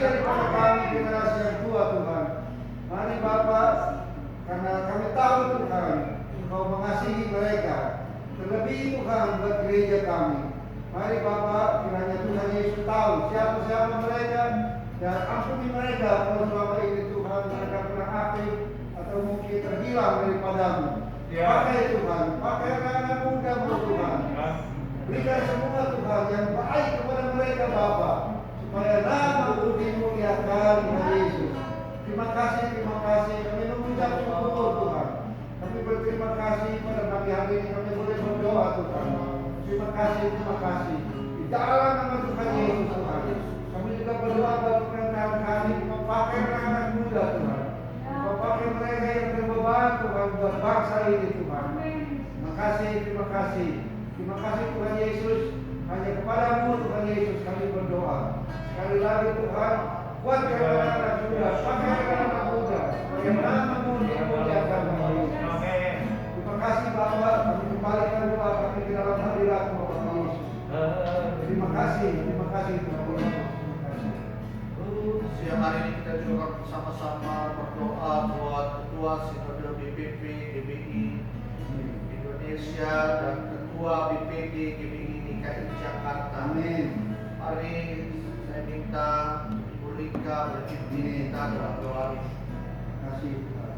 daripada kami generasi yang tua Tuhan. Mari Bapa, karena kami tahu Tuhan, Engkau mengasihi mereka. Terlebih Tuhan buat gereja kami. Mari Bapa, kiranya Tuhan Yesus tahu siapa-siapa mereka dan ampuni mereka kalau selama ini Tuhan mereka pernah aktif atau mungkin terhilang daripadamu. Pakai Tuhan, pakai anak-anak muda Tuhan. Berikan semua Tuhan yang baik kepada mereka Bapa, supaya nama-Mu dimuliakan Tuhan Yesus. Terima kasih kami mengucap syukur Tuhan. Kami berterima kasih pada pagi hari ini kami boleh berdoa Tuhan. Terima kasih. Di dalam nama Tuhan Yesus Tuhan. Kami juga berdoa bagi pemerintahan kami, memakai anak-anak muda Tuhan. Memakai mereka yang berbeban Tuhan buat bangsa ini Tuhan. Terima kasih Tuhan Yesus. Hanya kepadamu Tuhan Yesus kami berdoa. Sekali lagi Tuhan, kuatkan anak-anak muda, pakai anak-anak muda, supaya nama-Mu dimuliakan Tuhan Yesus. Terima kasih Bapa, kami kembalikan doa kami ke dalam hadirat-Mu Tuhan Yesus. Terima kasih Tuhan Yesus. Siang hari ini kita juga bersama-sama berdoa buat Ketua Sinode BPP GBI Indonesia dan Ketua BPD GBI DKI Jakarta. Amin. Mari saya minta Ibu Rika berpimpin kita dalam doa ini. Terima kasih Tuhan.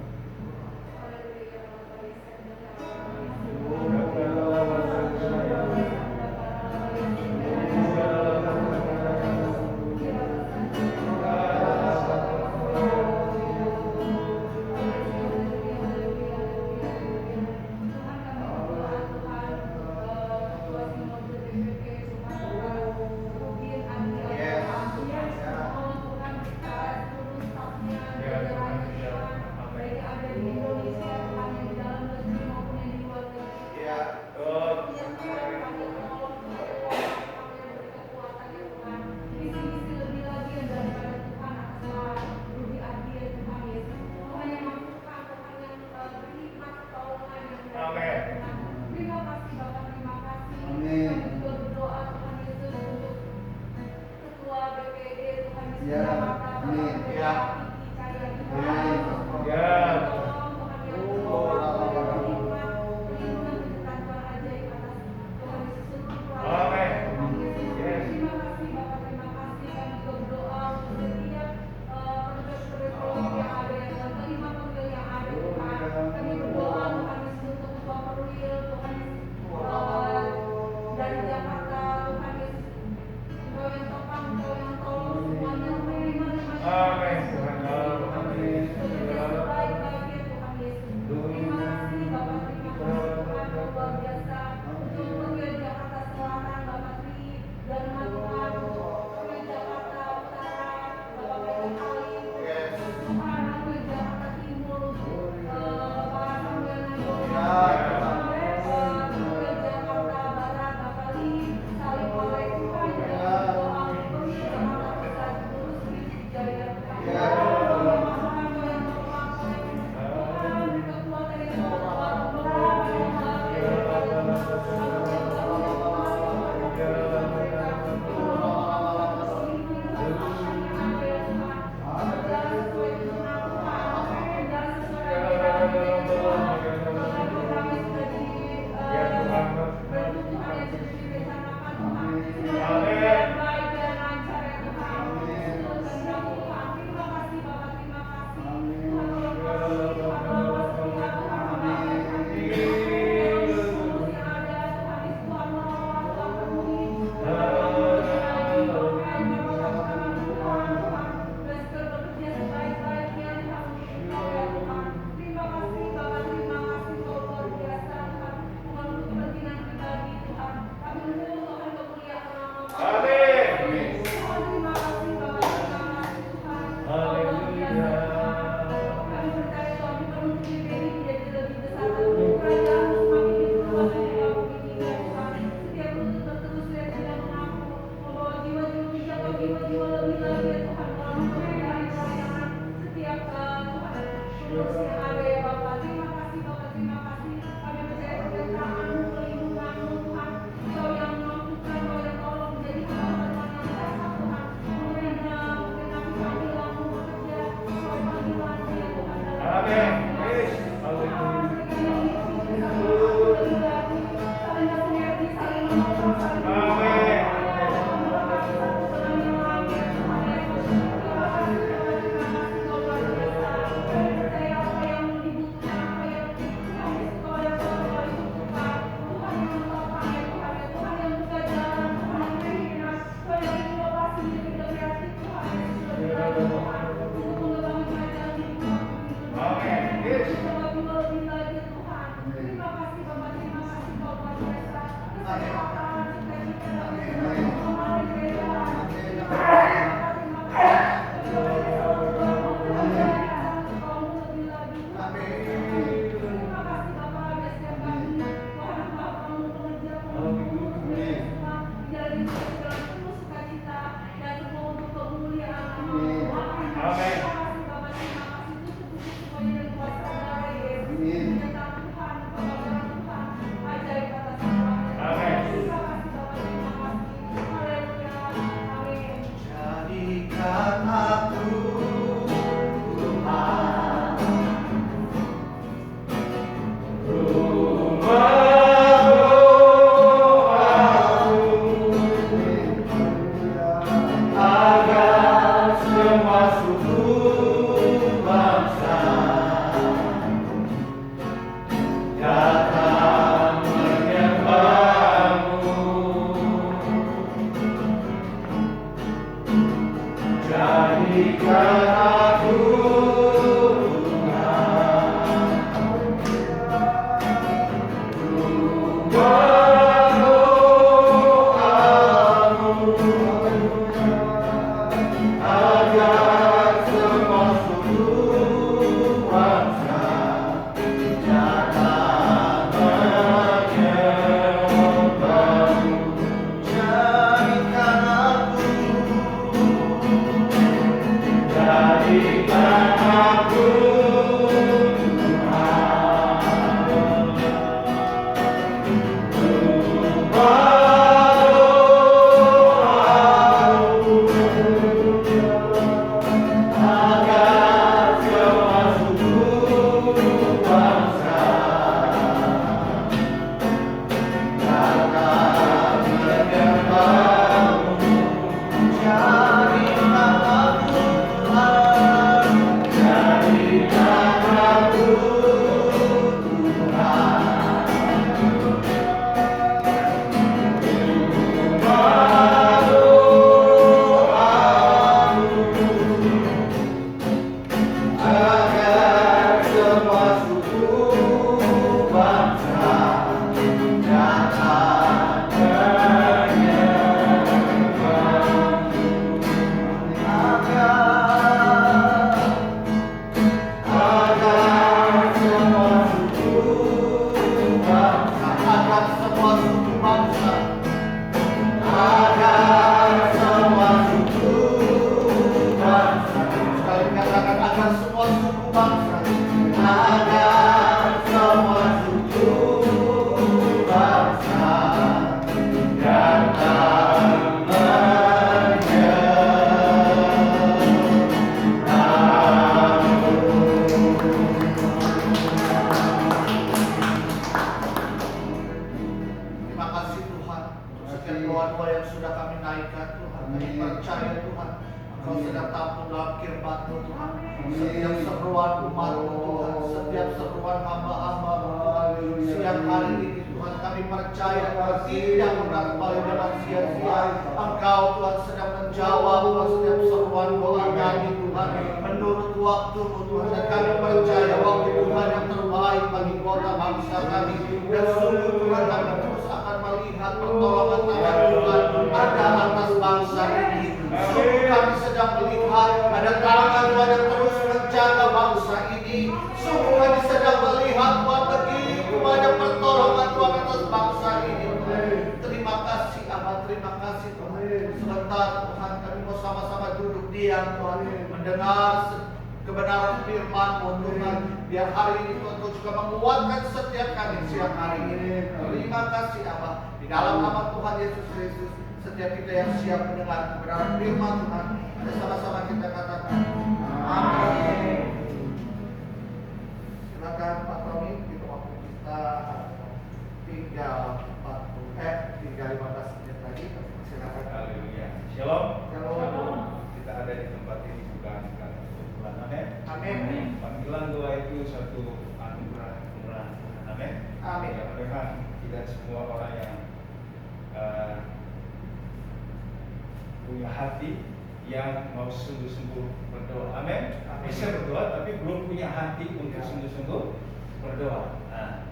punya hati yang mau sungguh-sungguh berdoa. Amin. Bisa berdoa tapi belum punya hati untuk sungguh-sungguh berdoa. Nah,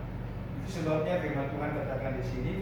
itu sebabnya firman Tuhan katakan di sini.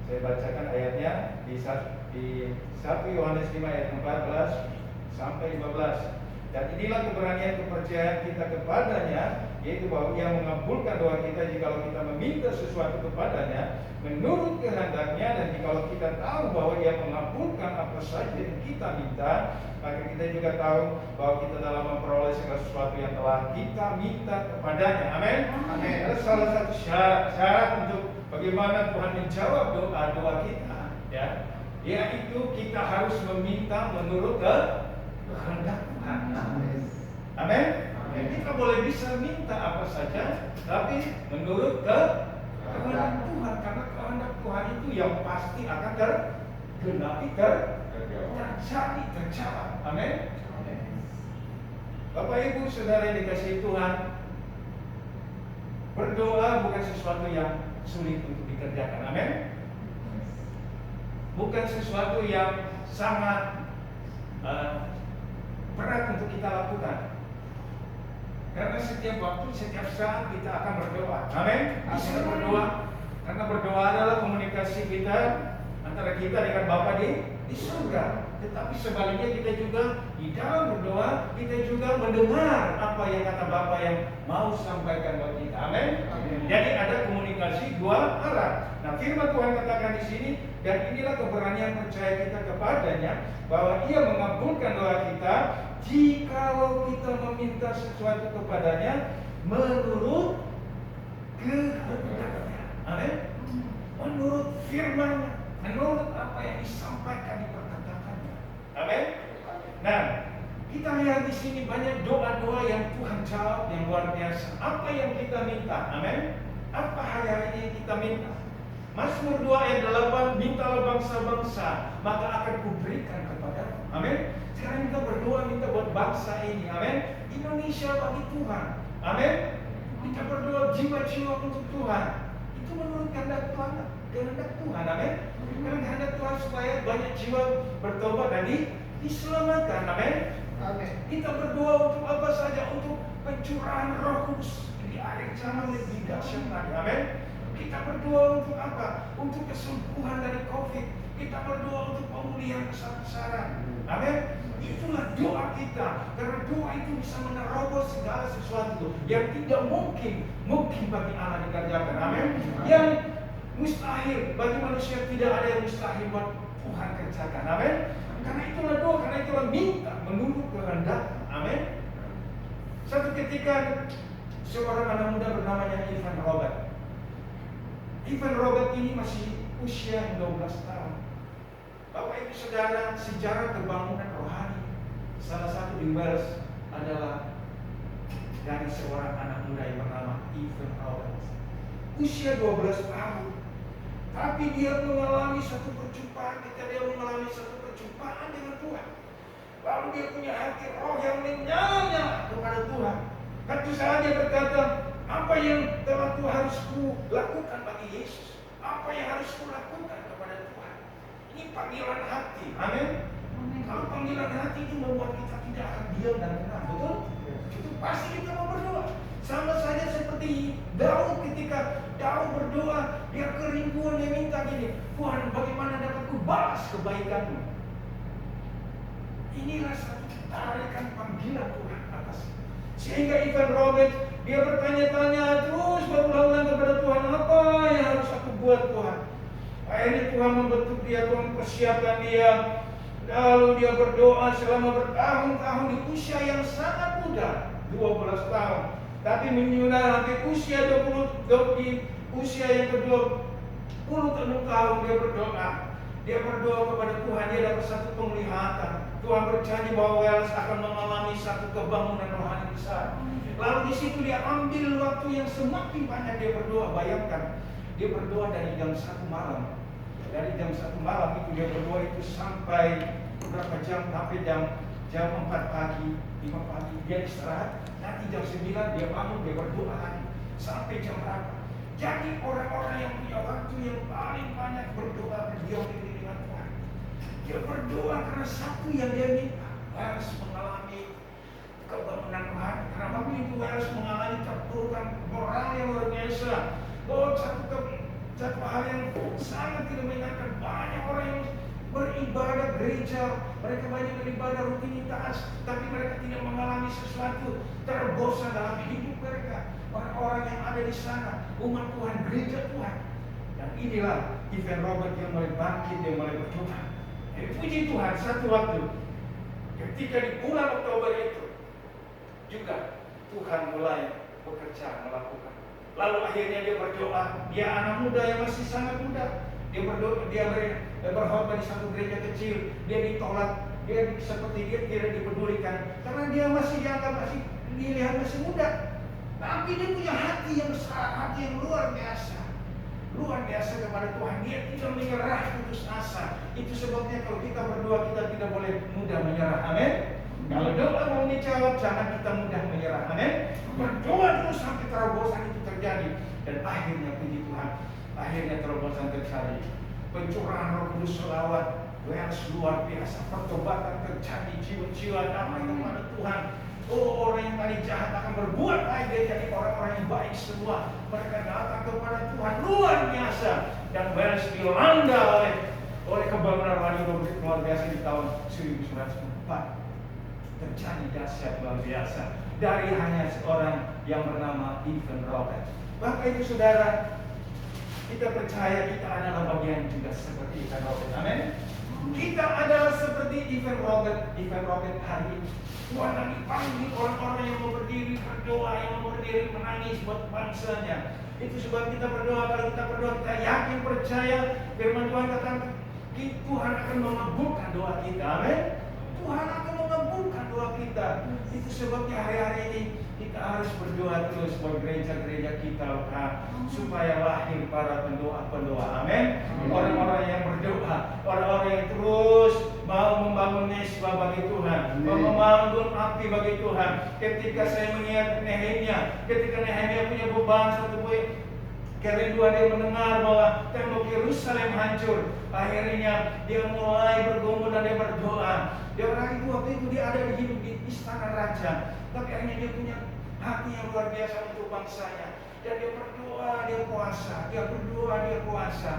Saya bacakan ayatnya di 1 Yohanes 5 ayat 14 sampai 15. Dan inilah keberanian kepercayaan kita kepadanya, yaitu bahwa Ia mengabulkan doa kita jikalau kita meminta sesuatu kepadanya menurut kehendaknya, dan jikalau kita tahu bahwa Ia mengabulkan apa saja yang kita minta, maka kita juga tahu bahwa kita dalam memperoleh segala sesuatu yang telah kita minta kepadanya. Amin. Amin. Ada salah satu syarat untuk bagaimana Tuhan menjawab doa-doa kita, ya, yaitu kita harus meminta menurut kehendak Tuhan. Amin. Amin. Amin. Kita boleh bisa minta apa saja, tapi menurut kehendak Tuhan, karena kehendak Tuhan itu yang pasti akan tergenapi, terjadi, tercapai. Amin. Bapak Ibu Saudara yang dikasihi Tuhan, berdoa bukan sesuatu yang sulit untuk dikerjakan. Amin. Bukan sesuatu yang sangat berat untuk kita lakukan. Karena setiap waktu, setiap saat kita akan berdoa. Amin. Bisa berdoa, karena berdoa adalah komunikasi kita antara kita dengan Bapa di surga. Tetapi sebaliknya kita juga di dalam berdoa, kita juga mendengar apa yang kata Bapa yang mau sampaikan buat kita. Amin. Jadi ada komunikasi dua arah. Nah, firman Tuhan katakan di sini, dan inilah keberanian percaya kita kepadanya, bahwa Ia mengabulkan doa kita jikalau kita meminta sesuatu kepadanya menurut kehendaknya. Amin. Menurut firman-Nya, menurut apa yang disampaikan di perkataannya. Amin. Nah, kita lihat di sini banyak doa-doa yang Tuhan jawab yang luar biasa. Apa yang kita minta? Amin. Apa hari ini yang kita minta? Mazmur 2 ayat 8, mintalah bangsa-bangsa, maka akan kuberikan kepadamu. Amin. Sekarang kita berdoa, minta buat bangsa ini. Amin. Indonesia bagi Tuhan. Amin. Kita berdoa jiwa-jiwa untuk Tuhan. Itu menurut kehendak Tuhan. Kehendak Tuhan. Amin. Karena kehendak Tuhan supaya banyak jiwa bertobat dan diselamatkan. Amin. Amin. Kita berdoa untuk apa saja, untuk pencurahan Roh Kudus di akhir zaman lebih dahsyat lagi. Amin. Kita berdoa untuk apa? Untuk kesembuhan dari COVID. Kita berdoa untuk pemulihan besar-besaran. Amin. Itulah doa kita. Karena doa itu bisa menerobos segala sesuatu yang tidak mungkin bagi Allah dikerjakan. Amin. Yang mustahil bagi manusia, tidak ada yang mustahil buat Tuhan kerjakan. Amin. Karena itulah doa, karena itulah minta menurut kehendak. Amin. Satu ketika seorang anak muda bernamanya Ivan Robert. Ivan Robert ini masih usia 12 tahun. Bapak Ibu Saudara, sejarah kebangunan rohani salah satu di Wales adalah dari seorang anak muda yang bernama Ivan Robert. Usia 12 tahun, tapi dia mengalami satu perjumpaan. Dia mengalami satu perjumpaan dengan Tuhan. Lalu dia punya hati roh yang menyala kepada Tuhan. Tentu saja dia berkata, apa yang telah Tuhan harus lakukan bagi Yesus? Apa yang harus lakukan kepada Tuhan? Ini panggilan hati. Amin. Kalau panggilan hati itu membuat kita tidak akan diam dan tenang, betul? Itu pasti kita mau berdoa. Sama saja seperti Daud, ketika Daud berdoa, dia kerinduan, dia minta gini, Tuhan, bagaimana dapat ku balas kebaikanmu? Inilah satu tarikan panggilan Tuhan atas. Sehingga Ivan Robert, dia bertanya-tanya terus berulang-ulang kepada Tuhan, apa yang harus aku buat Tuhan? Akhirnya Tuhan membentuk dia, Tuhan persiapkan dia. Lalu dia berdoa selama bertahun-tahun di usia yang sangat muda, 12 tahun. Tapi menyudah usia 20, di usia yang ke-26 tahun dia berdoa. Dia berdoa kepada Tuhan, dia dapat satu penglihatan. Tuhan berjanji bahwa Wales akan mengalami satu kebangunan rohani besar. Lalu di situ dia ambil waktu yang semakin banyak dia berdoa. Bayangkan, dia berdoa dari jam 1 malam. Dari jam 1 malam itu dia berdoa itu sampai berapa jam? Sampai jam 4 pagi, 5 pagi dia istirahat. Nanti jam 9 dia bangun, dia berdoa lagi sampai jam berapa. Jadi orang-orang yang punya waktu yang paling banyak berdoa, berdiam diri dengan Tuhan. Dia berdoa karena satu yang dia minta, harus mengalami kebangunan rohani. Karena waktu itu harus mengalami terpurukan moral yang luar biasa. Oh, satu hal yang sangat tidak menyenangkan. Banyak orang yang beribadah gereja, mereka banyak beribadah rutinitas, tapi mereka tidak mengalami sesuatu terbosan dalam hidup mereka. Orang-orang yang ada di sana, umat Tuhan, gereja Tuhan. Dan inilah Ivan Robert yang mulai bangkit, dia mulai berdoa. Jadi puji Tuhan, satu waktu ketika di bulan Oktober itu juga Tuhan mulai bekerja, melakukan. Lalu akhirnya dia berdoa, dia anak muda yang masih sangat muda. Dia berdoa, dia berkhotbah di satu gereja kecil, dia ditolak, dia seperti dia tidak dipeduli diberikan karena dia masih dianggap masih dilihat masih muda. Tapi dia punya hati yang besar, hati yang luar biasa kepada Tuhan. Dia tidak menyerah putus asa. Itu sebabnya kalau kita berdoa kita tidak boleh mudah menyerah. Amin. Kalau doa mau dijawab, jangan kita mudah menyerah. Amin. Berdoa terus sampai terobosan itu terjadi. Dan akhirnya puji Tuhan, akhirnya terobosan terjadi. Pencurahan Roh Kudus selawat luar biasa. Pertobatan terjadi, jiwa-jiwa damai kepada Tuhan. Oh, orang yang tadi jahat akan berbuat baik, dia jadi orang-orang yang baik semua. Mereka datang kepada Tuhan luar biasa. Dan Wales dilanda oleh kebangunan rohani luar biasa di tahun 1904. Terjadi dahsyat luar biasa dari hanya seorang yang bernama Evan Robert. Maka itu saudara, kita percaya kita adalah bagian juga seperti Evan Robert. Amin. Kita adalah seperti Evan Robert hari ini. Tuhan lagi panggil orang-orang yang mau berdiri berdoa, yang mau berdiri menangis buat bangsanya. Itu sebab kita berdoa. Kalau kita berdoa, kita yakin percaya firman Tuhan katakan Tuhan akan mengabulkan doa kita. Amin. Tuhan akan mengabulkan doa kita. Itu sebabnya hari-hari ini kita harus berdoa terus buat gereja-gereja kita, supaya lahir para pendoa-pendoa. Amin. Orang-orang yang berdoa, orang-orang yang terus mau membangun mesbah bagi Tuhan, mau membangun api bagi Tuhan. Ketika saya mengingat Nehemia, ketika Nehemia punya beban satu kerinduan, dia mendengar bahwa tembok Yerusalem hancur. Akhirnya dia mulai bergumul dan dia berdoa. Dia orang itu waktu itu dia ada hidup di istana raja, tapi akhirnya dia punya hati yang luar biasa untuk bangsanya. Dan dia berdoa, dia puasa, dia berdoa, dia puasa.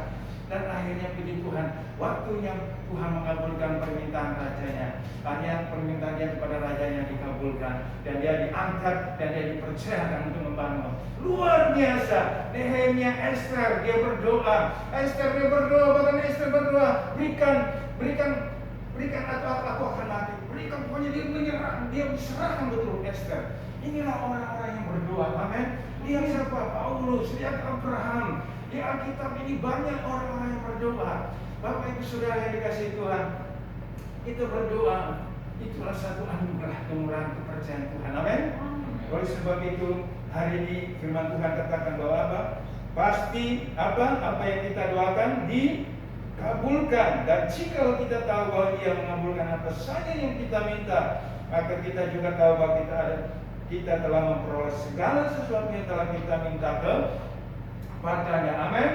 Dan akhirnya puji Tuhan, waktunya Tuhan mengabulkan permintaan rajanya. Hanya permintaan dia kepada rajanya dikabulkan. Dan dia diangkat dan dia dipercayakan untuk membangun. Luar biasa. Nehemia, Esther, dia berdoa. Esther dia berdoa, bahkan Esther berdoa, berikan atau aku akan mati. Berikan, pokoknya dia menyerah, dia diserahkan betul Esther. Inilah orang-orang yang berdoa. Amin. Lihat siapa? Paulus, lihat Abraham. Di Alkitab ini banyak orang-orang yang berdoa. Bapak Ibu Saudara yang dikasihi Tuhan, kita berdoa, itulah satu anugerah kemurahan kepercayaan Tuhan. Amin. Oleh sebab itu hari ini firman Tuhan katakan bahwa apa? Pasti apa yang kita doakan dikabulkan. Dan jika kita tahu bahwa Dia mengabulkan apa saja yang kita minta, maka kita juga tahu bahwa kita telah memperoleh segala sesuatu yang telah kita minta kepadanya. Amin.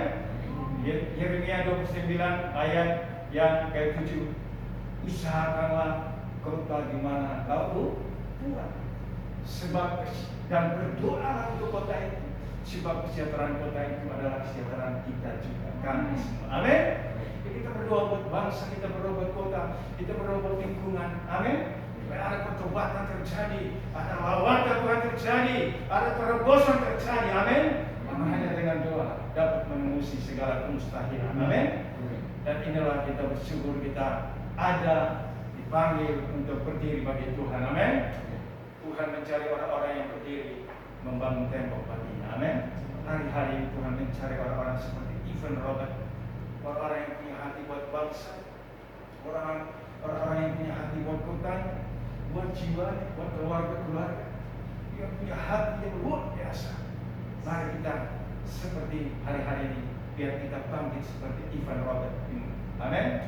Yeremia 29 ayat yang ke-7. Usahakanlah kota di mana kau buat, sebab dan berdoalah untuk kota itu, sebab kesejahteraan kota itu adalah kesejahteraan kita juga, kami semua. Amin. Kita berdoa buat bangsa, kita berdoa buat kota, kita berdoa buat lingkungan. Amin. Supaya ada pertobatan terjadi, ada lawatan Tuhan terjadi, ada terobosan terjadi. Amin. Hanya dengan doa dapat menembus segala kemustahilan. Amin. Dan inilah kita bersyukur kita ada dipanggil untuk berdiri bagi Tuhan. Amin. Tuhan mencari orang-orang yang berdiri membangun tembok baginya. Amin. Hari-hari ini Tuhan mencari orang-orang seperti Evan Robert, orang-orang yang punya hati buat bangsa, orang-orang yang punya hati buat kota, buat jiwa, buat keluarga-keluarga, yang punya hati yang luar biasa. Mari kita seperti hari-hari ini, biar kita bangkit seperti Evan Robert. Amin.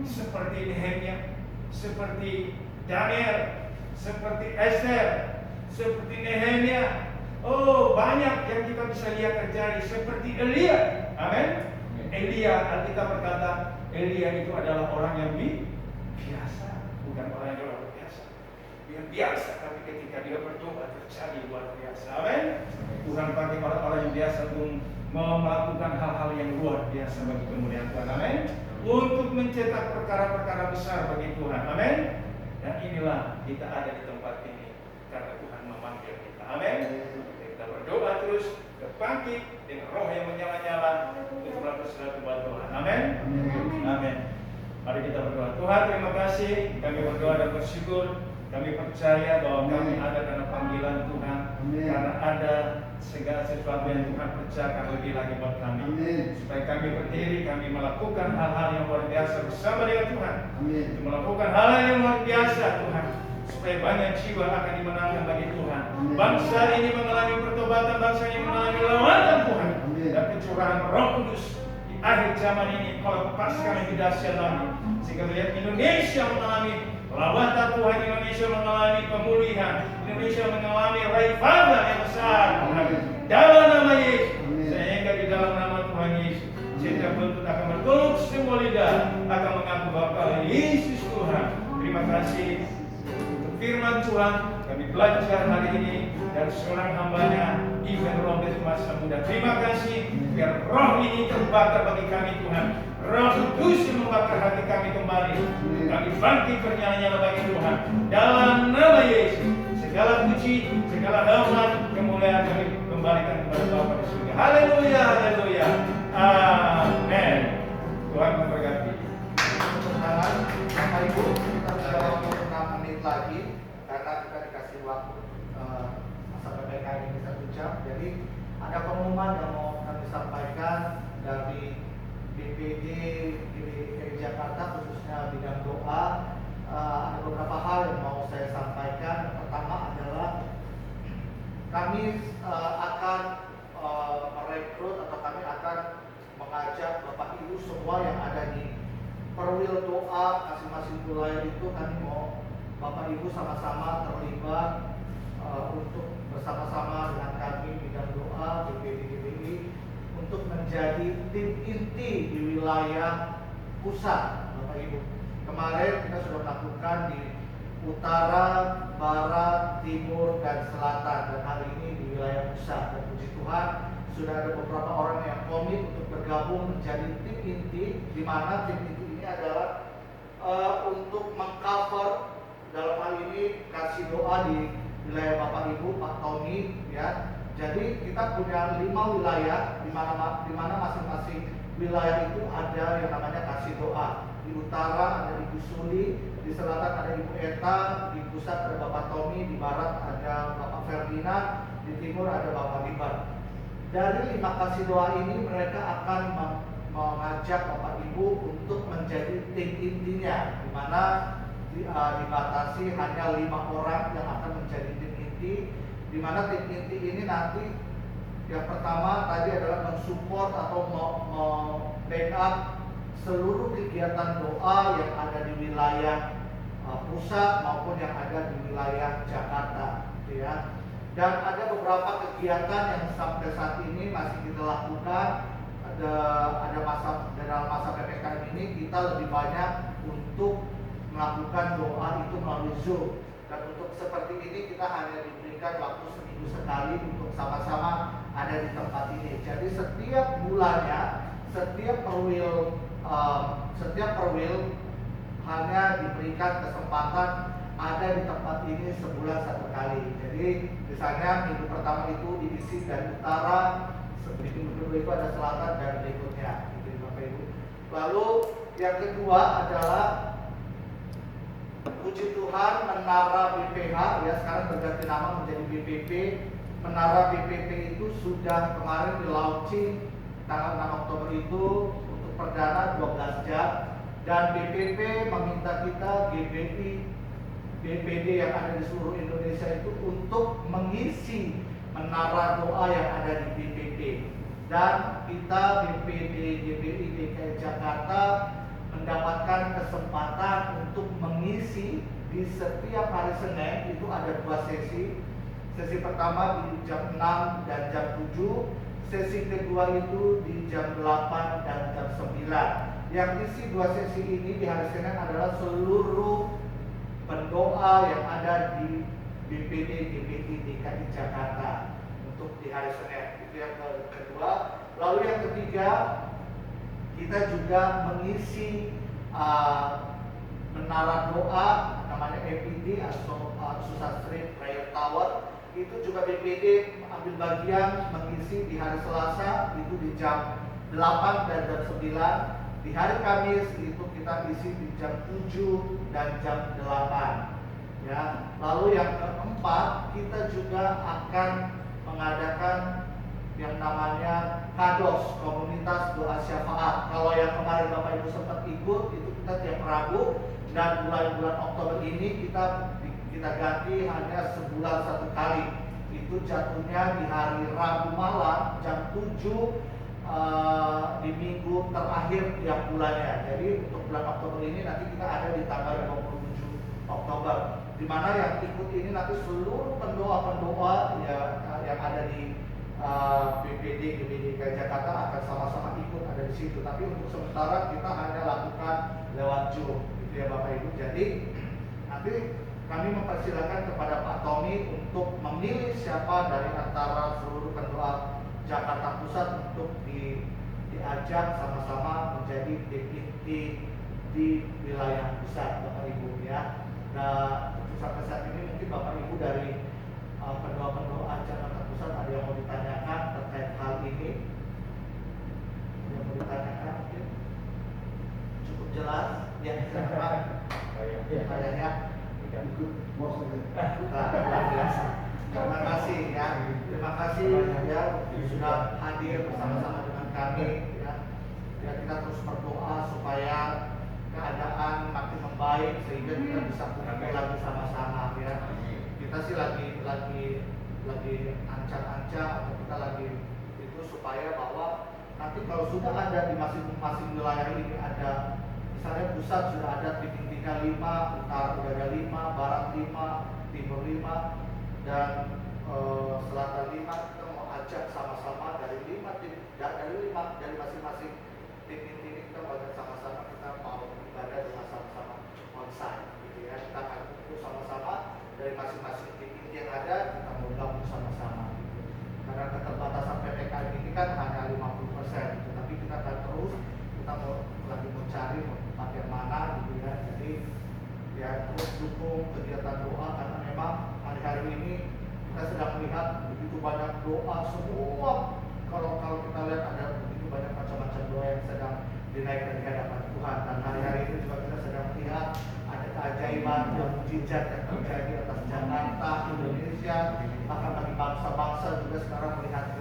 Seperti Nehemia, seperti Daniel, seperti Esther, seperti Nehemia. Oh, banyak yang kita bisa lihat terjadi. Seperti Elia. Amin. Elia, Alkitab berkata Elia itu adalah orang yang biasa, bukan orang yang luar biasa. Dia biasa, tapi ketika dia berdoa terjadi luar biasa. Amin. Tuhan pakai orang-orang yang biasa untuk melakukan hal-hal yang luar biasa bagi kemuliaan Tuhan. Amin. Untuk mencetak perkara-perkara besar bagi Tuhan. Amin. Dan inilah kita ada di tempat ini karena Tuhan memanggil kita. Amin. Kita berdoa terus, berbangkit dengan roh yang menyala-nyala untuk melakukan sesuatu buat Tuhan. Amin. Amin. Mari kita berdoa. Tuhan, terima kasih. Kami berdoa dan bersyukur. Kami percaya bahwa kami ada karena panggilan Tuhan. Amin. Karena ada segala sesuatu yang Tuhan percayakan lebih lagi buat kami. Amin. Supaya kami berdiri, kami melakukan hal-hal yang luar biasa bersama dengan Tuhan. Amin. Melakukan hal-hal yang luar biasa Tuhan. Supaya supaya banyak jiwa akan dimenangkan bagi Tuhan. Bangsa ini mengalami pertobatan, bangsa ini mengalami lawatan Tuhan dan pencurahan Roh Kudus di akhir zaman ini. Kalau pasca lebih dahsyat lagi, sehingga melihat Indonesia mengalami lawatan Tuhan, Indonesia mengalami pemulihan, Indonesia mengalami revival yang besar dalam nama Yesus. Sehingga di dalam nama Tuhan Yesus, setiap bentuk akan bergeluk, semua lidah akan mengaku Bapa Yesus Tuhan. Terima kasih untuk firman Tuhan. Kami belajar hari ini dari seorang hambanya, Ivan Robert masa muda. Terima kasih, biar roh ini terbakar bagi kami Tuhan. Roh Kudus yang membakar hati kami kembali. Kami bangkit bernyanyi bagi Tuhan. Dalam nama Yesus, segala puji, segala hormat, kemuliaan kami kembalikan kepada Bapa di surga. Haleluya, haleluya. Amin. Tuhan memberkati. Saudara, Bapak Ibu, kita sudah waktu 6 menit lagi karena kita dikasih waktu masa PPKM ini 1 jam. Jadi ada pengumuman yang mau kami sampaikan dari BPD DKI Jakarta, khususnya bidang doa. Ada beberapa hal yang mau saya sampaikan. Yang pertama adalah kami akan merekrut atau kami akan mengajak Bapak Ibu semua yang ada di perwil doa masing-masing wilayah itu. Kami mau Bapak Ibu sama-sama terlibat untuk bersama-sama dengan kami bidang doa BPD DKI untuk menjadi tim inti di wilayah pusat. Bapak Ibu, kemarin kita sudah melakukan di utara, barat, timur, dan selatan, dan hari ini di wilayah pusat. Dan puji Tuhan, sudah ada beberapa orang yang komit untuk bergabung menjadi tim inti, di mana tim inti ini adalah untuk mengcover dalam hal ini kasih doa di wilayah Bapak Ibu, Pak Tony, ya. Jadi kita punya 5 wilayah di mana masing-masing wilayah itu ada yang namanya kasih doa. Di utara ada Ibu Suli, di selatan ada Ibu Eta, di pusat ada Bapak Tommy, di barat ada Bapak Ferdinand, di timur ada Bapak Liban. Dari 5 kasih doa ini mereka akan mengajak Bapak Ibu untuk menjadi tim intinya, di mana dibatasi hanya 5 orang yang akan menjadi tim inti, di mana tim inti ini nanti yang pertama tadi adalah mensupport atau backup seluruh kegiatan doa yang ada di wilayah pusat maupun yang ada di wilayah Jakarta, ya. Dan ada beberapa kegiatan yang sampai saat ini masih kita lakukan. Ada dalam masa PPKM ini kita lebih banyak untuk melakukan doa itu melalui Zoom. Dan untuk seperti ini kita hanya diberikan waktu seminggu sekali untuk sama-sama ada di tempat ini. Jadi setiap bulannya, setiap perwil hanya diberikan kesempatan ada di tempat ini sebulan 1 kali. Jadi misalnya minggu pertama itu diisi dari utara, minggu kedua itu ada selatan dan berikutnya, gitu Bapak Ibu. Lalu yang kedua adalah puji Tuhan Menara BPH, ya sekarang berganti nama menjadi BPP. Menara BPP itu sudah kemarin di launching tanggal 6 Oktober itu untuk perdana 12 jam, dan BPP meminta kita GBI, BPD yang ada di seluruh Indonesia itu untuk mengisi menara doa yang ada di BPP. Dan kita BPD GBI DKI Jakarta mendapatkan kesempatan untuk mengisi di setiap hari Senin. Itu ada 2 sesi. Sesi pertama di jam 6 dan jam 7. Sesi kedua itu di jam 8 dan jam 9. Yang isi 2 sesi ini di hari Senin adalah seluruh pendoa yang ada di BPD GBI DKI Jakarta untuk di hari Senin. Itu yang kedua. Lalu yang ketiga, kita juga mengisi menara doa namanya EPD atau Susah Street Prayer Tower. Itu juga BPD ambil bagian mengisi di hari Selasa itu di jam 8 dan jam 9. Di hari Kamis itu kita isi di jam 7 dan jam 8. Ya. Lalu yang keempat, kita juga akan mengadakan yang namanya KADOS, Komunitas Doa Syafaat. Kalau yang kemarin Bapak Ibu sempat ikut, itu kita tiap Rabu, dan bulan-bulan Oktober ini kita kita ganti hanya sebulan 1 kali. Itu jatuhnya di hari Rabu malam jam 7 di minggu terakhir tiap bulannya. Jadi untuk bulan Oktober ini nanti kita ada di tanggal 27 Oktober, di mana yang ikut ini nanti seluruh pendoa-pendoa yang ada di BPD DKI Jakarta akan sama-sama ikut ada di situ. Tapi untuk sementara kita hanya lakukan lewat Zoom, gitu ya Bapak Ibu. Jadi nanti kami mempersilakan kepada Pak Tommy untuk memilih siapa dari antara seluruh pendoa Jakarta Pusat untuk diajak sama-sama menjadi DPT di wilayah pusat, Bapak Ibu ya. Nah, untuk sampai saat ini mungkin Bapak Ibu dari pendoa-pendoa Jakarta Pusat ada yang mau ditanyakan terkait hal ini? Yang mau ditanyakan mungkin cukup jelas ya, kayaknya Ikut bos aja. luar biasa. Terima kasih ya, terima kasih ya sudah hadir bersama-sama dengan kami ya. Ya, kita terus berdoa supaya keadaan makin membaik sehingga kita bisa kumpul lagi sama-sama ya. Kita sih lagi ancang-ancang atau kita lagi itu supaya bahwa nanti kalau sudah ada di masing-masing wilayah ini ada, misalnya pusat sudah ada titik-titiknya 5, utara sudah ada 5, barat 5, timur 5, dan selatan 5. Kita mau ajak sama-sama dari masing-masing titik-titik kita mau ajak sama-sama, kita mau ibadah dengan sama-sama onsite gitu ya. Kita akan kumpul sama-sama dari masing-masing titik yang ada, kita mau gabung sama-sama gitu. Karena keterbatasan PPKM ini kan hanya 50%, gitu. Tapi kita akan terus, kita mau lagi mencari tempat yang mana gitu ya. Jadi ya terus dukung kegiatan doa, karena memang hari ini kita sedang melihat begitu banyak doa semua. Kalau kita lihat ada begitu banyak macam-macam doa yang sedang dinaikkan di hadapan Tuhan, dan hari-hari ini juga kita sedang melihat ada keajaiban dan mujizat yang terjadi atas Jakarta, Indonesia, bahkan bagi bangsa-bangsa juga sekarang melihat